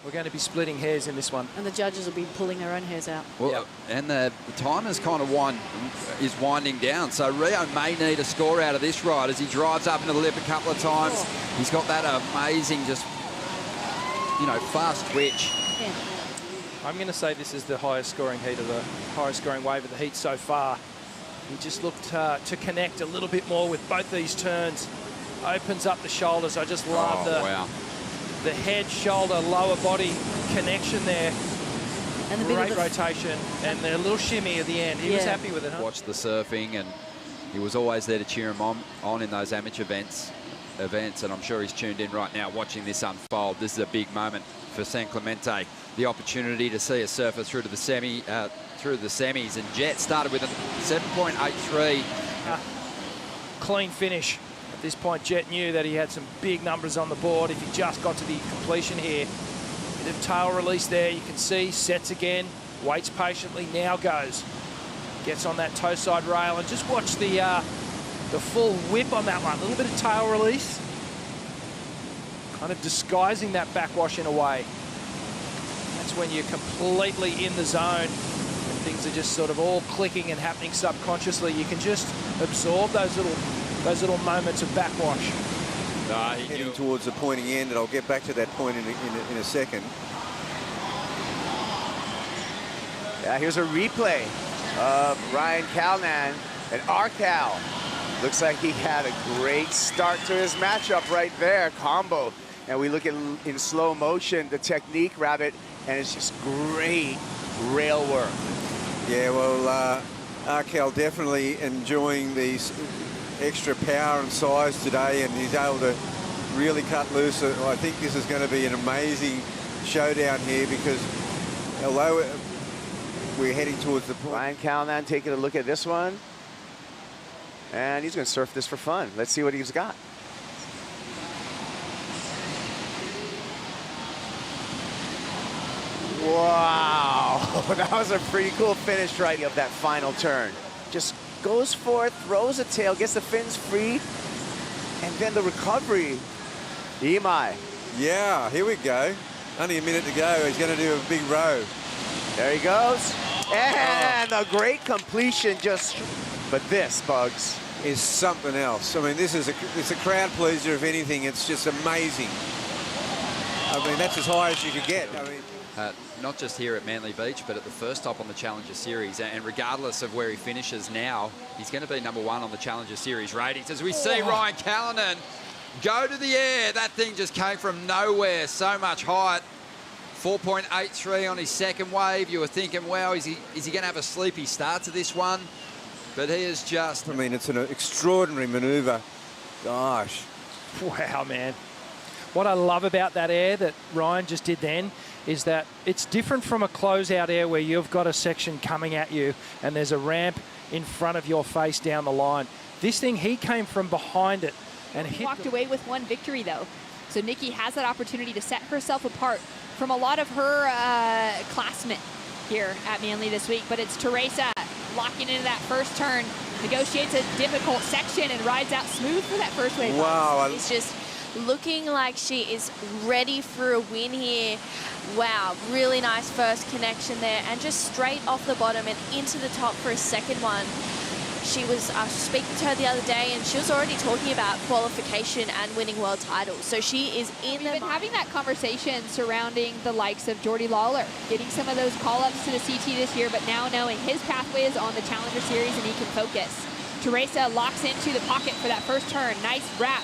We're going to be splitting hairs in this one. And the judges will be pulling their own hairs out. Well, yep. And the timer's kind of winding down. So Rio may need a score out of this ride as he drives up into the lip a couple of times. Oh. He's got that amazing, just, you know, fast twitch. Yeah. I'm going to say this is the highest scoring heat of the highest scoring wave of the heat so far. He just looked to connect a little bit more with both these turns. Opens up the shoulders. I just love the head, shoulder, lower body connection there. And the great rotation and the little shimmy at the end. He was happy with it. Huh? Watched the surfing, and he was always there to cheer him on in those amateur events, and I'm sure he's tuned in right now watching this unfold. This is a big moment for San Clemente. The opportunity to see a surfer through to the semis, and Jett started with a 7.83. Clean finish. At this point, Jett knew that he had some big numbers on the board if he just got to the completion here. Bit of tail release there, you can see, sets again, waits patiently, now goes. Gets on that toe side rail, and just watch the full whip on that one. A little bit of tail release. Kind of disguising that backwash in a way. That's when you're completely in the zone and things are just sort of all clicking and happening subconsciously. You can just absorb those little moments of backwash. Heading towards the pointing end, and I'll get back to that point in a second. Yeah, here's a replay of Ryan Callinan and Arcal. Looks like he had a great start to his matchup right there, combo. And we look at in slow motion the technique, Rabbit, and it's just great rail work. Yeah, well, Arcal definitely enjoying these extra power and size today, and he's able to really cut loose. I think this is going to be an amazing showdown here, because although we're heading towards the point. Ryan Callinan taking a look at this one, and he's going to surf this for fun. Let's see what he's got. Wow, that was a pretty cool finish right of that final turn. Just goes for it, throws a tail, gets the fins free, and then the recovery. Imai. Yeah, here we go. Only a minute to go. He's going to do a big row. There he goes. And a great completion just... But this, Bugs, is something else. I mean, it's a crowd pleaser, if anything. It's just amazing. I mean, that's as high as you could get. I mean, not just here at Manly Beach, but at the first stop on the Challenger Series. And regardless of where he finishes now, he's going to be #1 on the Challenger Series ratings. As we see Ryan Callinan go to the air. That thing just came from nowhere. So much height. 4.83 on his second wave. You were thinking, wow, is he going to have a sleepy start to this one? But he is just... I mean, it's an extraordinary maneuver. Gosh. Wow, man. What I love about that air that Ryan just did then is that it's different from a closeout air where you've got a section coming at you and there's a ramp in front of your face down the line. This thing, he came from behind it and hit. Walked away with one victory, though. So Nikki has that opportunity to set herself apart from a lot of her classmates here at Manly this week. But it's Teresa locking into that first turn, negotiates a difficult section and rides out smooth for that first wave. Wow. It's just looking like she is ready for a win here. Wow, really nice first connection there, and just straight off the bottom and into the top for a second one. She was speaking to her the other day, and she was already talking about qualification and winning world titles. So she is in We've been having that conversation surrounding the likes of Jordy Lawler, getting some of those call-ups to the CT this year, but now knowing his pathway is on the Challenger Series and he can focus. Teresa locks into the pocket for that first turn. Nice wrap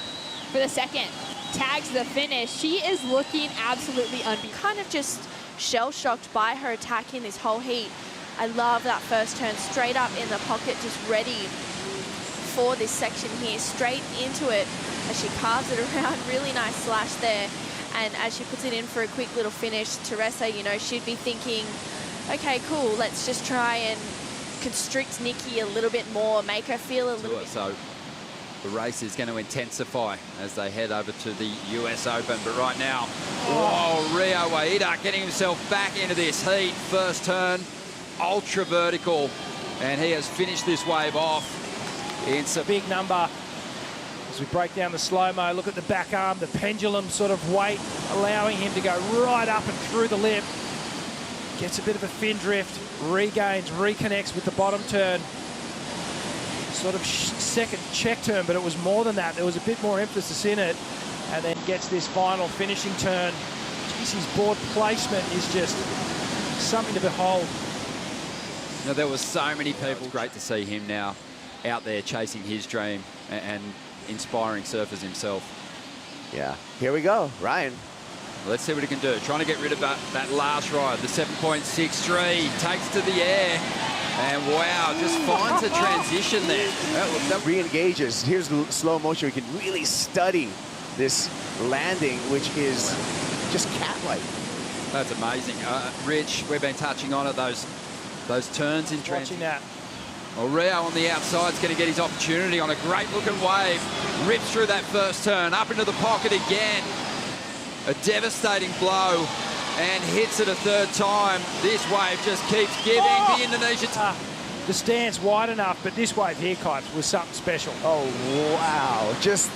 for the second. Tags the finish. She is looking absolutely unbeatable. Kind of just shell-shocked by her attack in this whole heat. I love that first turn, straight up in the pocket, just ready for this section here, straight into it as she carves it around. Really nice slash there. And as she puts it in for a quick little finish, Teresa, you know, she'd be thinking, okay, cool, let's just try and constrict Nikki a little bit more, make her feel a little bit... So the race is going to intensify as they head over to the US Open. But right now, whoa, Rio Waida getting himself back into this heat. First turn, ultra vertical, and he has finished this wave off. It's a big number. As we break down the slow-mo, look at the back arm, the pendulum sort of weight, allowing him to go right up and through the lip. Gets a bit of a fin drift, regains, reconnects with the bottom turn. Sort of second check turn, but it was more than that. There was a bit more emphasis in it. And then gets this final finishing turn. Jeez, his board placement is just something to behold. Now, there were so many people. Great to see him now out there chasing his dream and inspiring surfers himself. Yeah, here we go, Ryan. Let's see what he can do. Trying to get rid of that last ride, the 7.63, takes to the air, and wow, just finds a transition there. That Re-engages. Here's the slow motion. We can really study this landing, which is just cat-like. That's amazing. Rich, we've been touching on it, those turns in transition. Watching that. Well, Rio on the outside is going to get his opportunity on a great-looking wave. Rips through that first turn, up into the pocket again. A devastating blow, and hits it a third time. This wave just keeps giving the Indonesian. The stand's wide enough, but this wave here, Kipes, was something special. Oh, wow. Just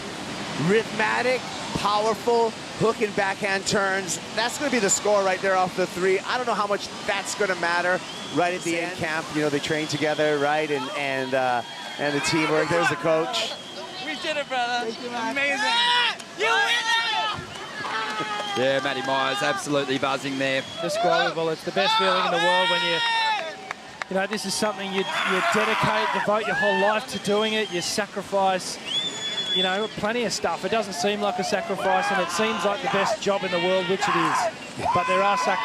rhythmic, powerful, hook and backhand turns. That's going to be the score right there off the 3. I don't know how much that's going to matter right at the end. Camp, you know, they train together, right? And the teamwork. There's the coach. We did it, brother. Amazing. You win it! Yeah, Matty Myers absolutely buzzing there. Indescribable. It's the best feeling in the world when you know, this is something you dedicate, devote your whole life to doing it. You sacrifice, you know, plenty of stuff. It doesn't seem like a sacrifice, and it seems like the best job in the world, which it is. But there are sacrifices.